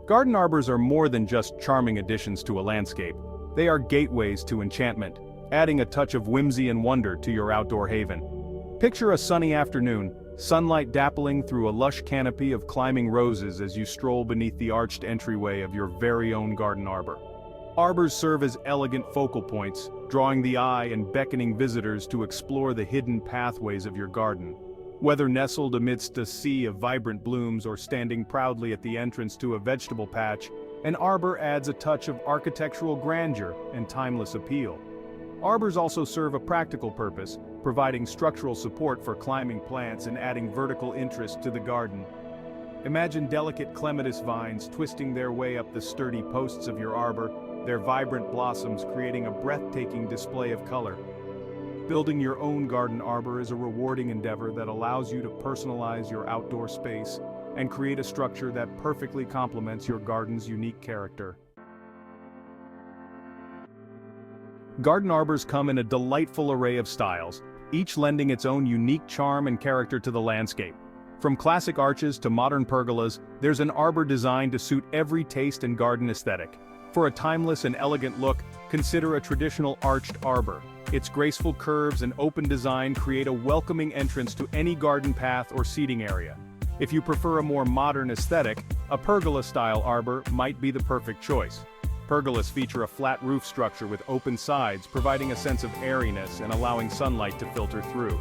Garden arbors are more than just charming additions to a landscape. They are gateways to enchantment, adding a touch of whimsy and wonder to your outdoor haven. Picture a sunny afternoon, sunlight dappling through a lush canopy of climbing roses as you stroll beneath the arched entryway of your very own garden arbor. Arbors serve as elegant focal points, drawing the eye and beckoning visitors to explore the hidden pathways of your garden. Whether nestled amidst a sea of vibrant blooms or standing proudly at the entrance to a vegetable patch, an arbor adds a touch of architectural grandeur and timeless appeal. Arbors also serve a practical purpose, providing structural support for climbing plants and adding vertical interest to the garden. Imagine delicate clematis vines twisting their way up the sturdy posts of your arbor, their vibrant blossoms creating a breathtaking display of color. Building your own garden arbor is a rewarding endeavor that allows you to personalize your outdoor space and create a structure that perfectly complements your garden's unique character. Garden arbors come in a delightful array of styles, each lending its own unique charm and character to the landscape. From classic arches to modern pergolas, there's an arbor designed to suit every taste and garden aesthetic. For a timeless and elegant look, consider a traditional arched arbor. Its graceful curves and open design create a welcoming entrance to any garden path or seating area. If you prefer a more modern aesthetic, a pergola-style arbor might be the perfect choice. Pergolas feature a flat roof structure with open sides, providing a sense of airiness and allowing sunlight to filter through.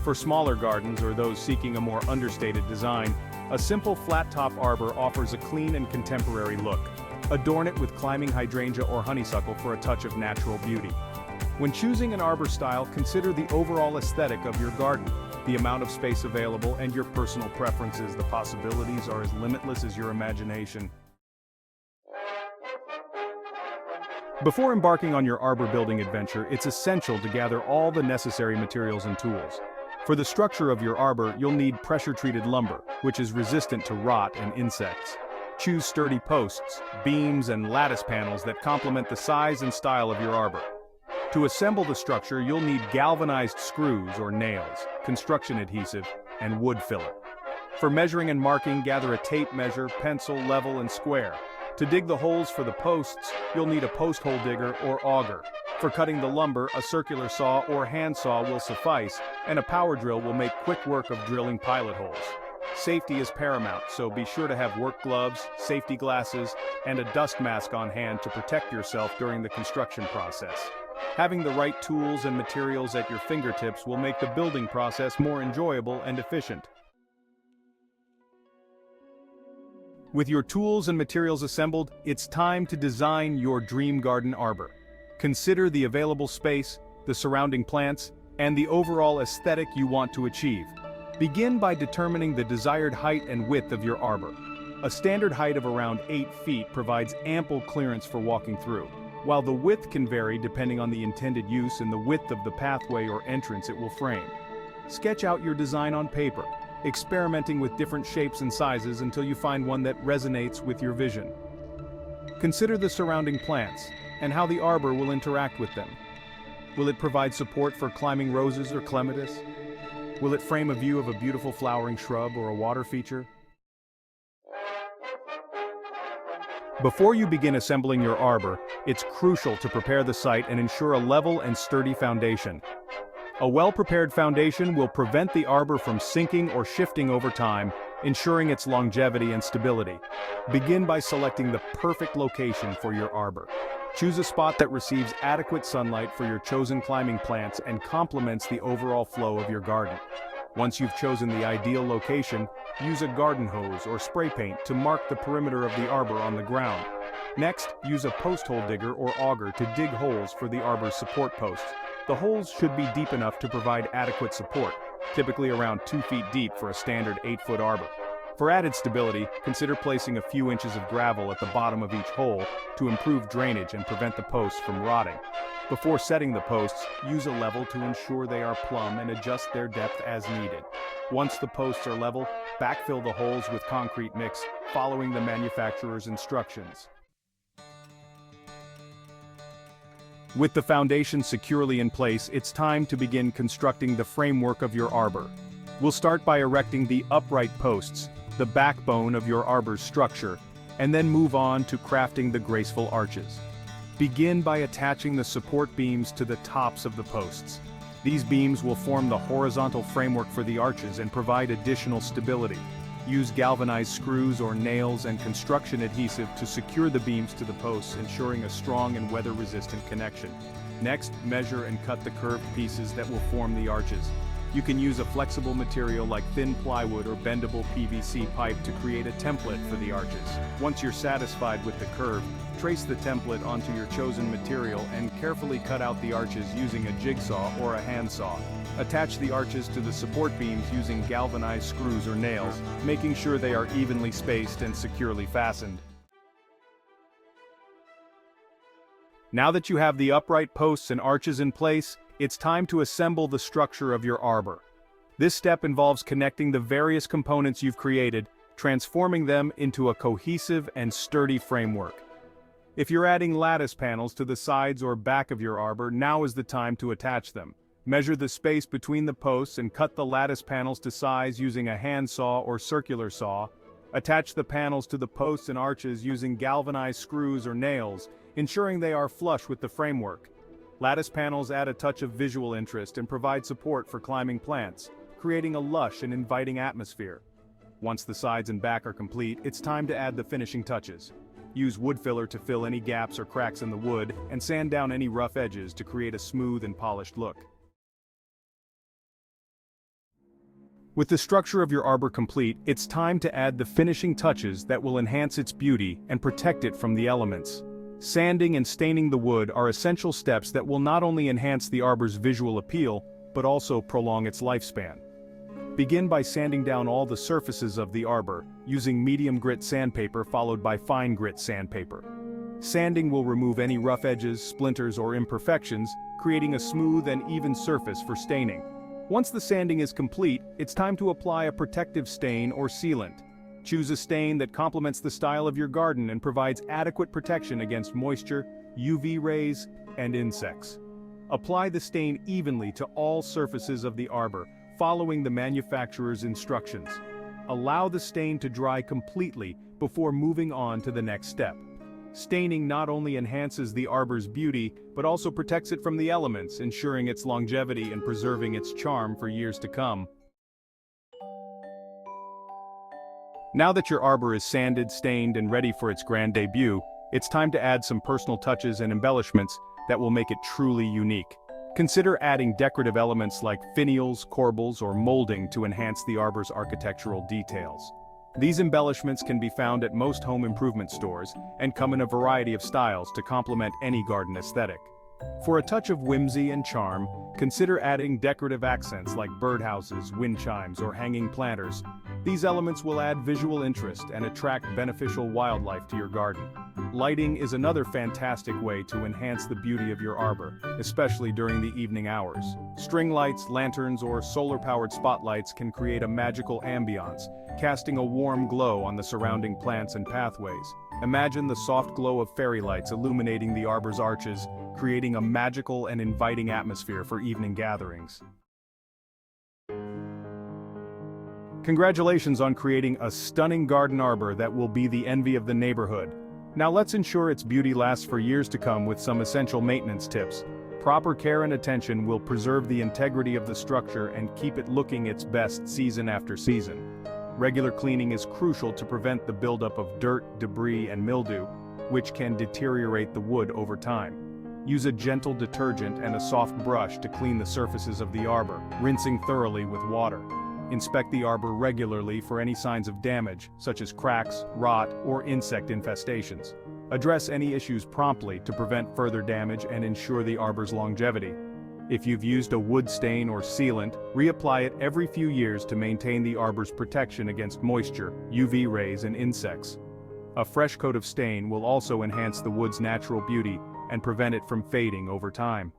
For smaller gardens or those seeking a more understated design, a simple flat-top arbor offers a clean and contemporary look. Adorn it with climbing hydrangea or honeysuckle for a touch of natural beauty. When choosing an arbor style, consider the overall aesthetic of your garden, the amount of space available, and your personal preferences. The possibilities are as limitless as your imagination. Before embarking on your arbor building adventure, it's essential to gather all the necessary materials and tools. For the structure of your arbor, you'll need pressure-treated lumber, which is resistant to rot and insects. Choose sturdy posts, beams, and lattice panels that complement the size and style of your arbor. To assemble the structure, you'll need galvanized screws or nails, construction adhesive, and wood filler. For measuring and marking, gather a tape measure, pencil, level, and square. To dig the holes for the posts, you'll need a post hole digger or auger. For cutting the lumber, a circular saw or hand saw will suffice, and a power drill will make quick work of drilling pilot holes. Safety is paramount, so be sure to have work gloves, safety glasses, and a dust mask on hand to protect yourself during the construction process. Having the right tools and materials at your fingertips will make the building process more enjoyable and efficient. With your tools and materials assembled, it's time to design your dream garden arbor. Consider the available space, the surrounding plants, and the overall aesthetic you want to achieve. Begin by determining the desired height and width of your arbor. A standard height of around 8 feet provides ample clearance for walking through, while the width can vary depending on the intended use and the width of the pathway or entrance it will frame. Sketch out your design on paper, experimenting with different shapes and sizes until you find one that resonates with your vision. Consider the surrounding plants and how the arbor will interact with them. Will it provide support for climbing roses or clematis? Will it frame a view of a beautiful flowering shrub or a water feature? Before you begin assembling your arbor, it's crucial to prepare the site and ensure a level and sturdy foundation. A well-prepared foundation will prevent the arbor from sinking or shifting over time, ensuring its longevity and stability. Begin by selecting the perfect location for your arbor. Choose a spot that receives adequate sunlight for your chosen climbing plants and complements the overall flow of your garden. Once you've chosen the ideal location, use a garden hose or spray paint to mark the perimeter of the arbor on the ground. Next, use a post hole digger or auger to dig holes for the arbor's support posts. The holes should be deep enough to provide adequate support, typically around 2 feet deep for a standard 8-foot arbor. For added stability, consider placing a few inches of gravel at the bottom of each hole to improve drainage and prevent the posts from rotting. Before setting the posts, use a level to ensure they are plumb and adjust their depth as needed. Once the posts are level, backfill the holes with concrete mix, following the manufacturer's instructions. With the foundation securely in place, it's time to begin constructing the framework of your arbor. We'll start by erecting the upright posts, the backbone of your arbor's structure. and then move on to crafting the graceful arches. Begin by attaching the support beams to the tops of the posts. These beams will form the horizontal framework for the arches and provide additional stability. Use galvanized screws or nails and construction adhesive to secure the beams to the posts, ensuring a strong and weather-resistant connection. Next, measure and cut the curved pieces that will form the arches. You can use a flexible material like thin plywood or bendable PVC pipe to create a template for the arches. Once you're satisfied with the curve, trace the template onto your chosen material and carefully cut out the arches using a jigsaw or a handsaw. Attach the arches to the support beams using galvanized screws or nails, making sure they are evenly spaced and securely fastened. Now that you have the upright posts and arches in place, it's time to assemble the structure of your arbor. This step involves connecting the various components you've created, transforming them into a cohesive and sturdy framework. If you're adding lattice panels to the sides or back of your arbor, now is the time to attach them. Measure the space between the posts and cut the lattice panels to size using a handsaw or circular saw. Attach the panels to the posts and arches using galvanized screws or nails, ensuring they are flush with the framework. Lattice panels add a touch of visual interest and provide support for climbing plants, creating a lush and inviting atmosphere. Once the sides and back are complete, it's time to add the finishing touches. Use wood filler to fill any gaps or cracks in the wood, and sand down any rough edges to create a smooth and polished look. With the structure of your arbor complete, it's time to add the finishing touches that will enhance its beauty and protect it from the elements. Sanding and staining the wood are essential steps that will not only enhance the arbor's visual appeal, but also prolong its lifespan. Begin by sanding down all the surfaces of the arbor, using medium grit sandpaper followed by fine grit sandpaper. Sanding will remove any rough edges, splinters, or imperfections, creating a smooth and even surface for staining. Once the sanding is complete, it's time to apply a protective stain or sealant. Choose a stain that complements the style of your garden and provides adequate protection against moisture, UV rays, and insects. Apply the stain evenly to all surfaces of the arbor, following the manufacturer's instructions. Allow the stain to dry completely before moving on to the next step. Staining not only enhances the arbor's beauty, but also protects it from the elements, ensuring its longevity and preserving its charm for years to come. Now that your arbor is sanded, stained, and ready for its grand debut, it's time to add some personal touches and embellishments that will make it truly unique. Consider adding decorative elements like finials, corbels, or molding to enhance the arbor's architectural details. These embellishments can be found at most home improvement stores and come in a variety of styles to complement any garden aesthetic. For a touch of whimsy and charm, consider adding decorative accents like birdhouses, wind chimes, or hanging planters. These elements will add visual interest and attract beneficial wildlife to your garden. Lighting is another fantastic way to enhance the beauty of your arbor, especially during the evening hours. String lights, lanterns, or solar-powered spotlights can create a magical ambiance, casting a warm glow on the surrounding plants and pathways. Imagine the soft glow of fairy lights illuminating the arbor's arches, creating a magical and inviting atmosphere for evening gatherings. Congratulations on creating a stunning garden arbor that will be the envy of the neighborhood. Now let's ensure its beauty lasts for years to come with some essential maintenance tips. Proper care and attention will preserve the integrity of the structure and keep it looking its best season after season. Regular cleaning is crucial to prevent the buildup of dirt, debris, and mildew, which can deteriorate the wood over time. Use a gentle detergent and a soft brush to clean the surfaces of the arbor, rinsing thoroughly with water. Inspect the arbor regularly for any signs of damage, such as cracks, rot, or insect infestations. Address any issues promptly to prevent further damage and ensure the arbor's longevity. If you've used a wood stain or sealant, reapply it every few years to maintain the arbor's protection against moisture, UV rays, and insects. A fresh coat of stain will also enhance the wood's natural beauty and prevent it from fading over time.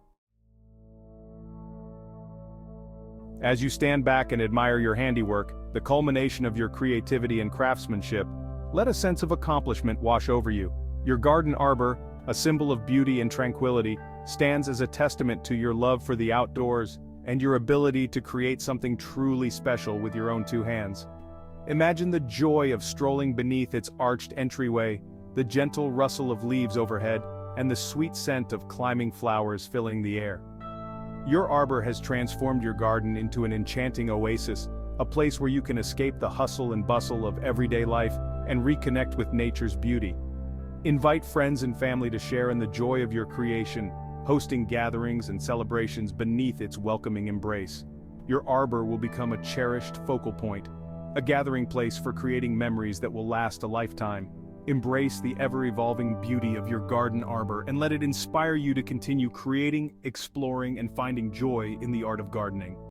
As you stand back and admire your handiwork, the culmination of your creativity and craftsmanship, let a sense of accomplishment wash over you. Your garden arbor, a symbol of beauty and tranquility, stands as a testament to your love for the outdoors and your ability to create something truly special with your own two hands. Imagine the joy of strolling beneath its arched entryway, the gentle rustle of leaves overhead, and the sweet scent of climbing flowers filling the air. Your arbor has transformed your garden into an enchanting oasis, a place where you can escape the hustle and bustle of everyday life and reconnect with nature's beauty. Invite friends and family to share in the joy of your creation, hosting gatherings and celebrations beneath its welcoming embrace. Your arbor will become a cherished focal point, a gathering place for creating memories that will last a lifetime. Embrace the ever-evolving beauty of your garden arbor and let it inspire you to continue creating, exploring, and finding joy in the art of gardening.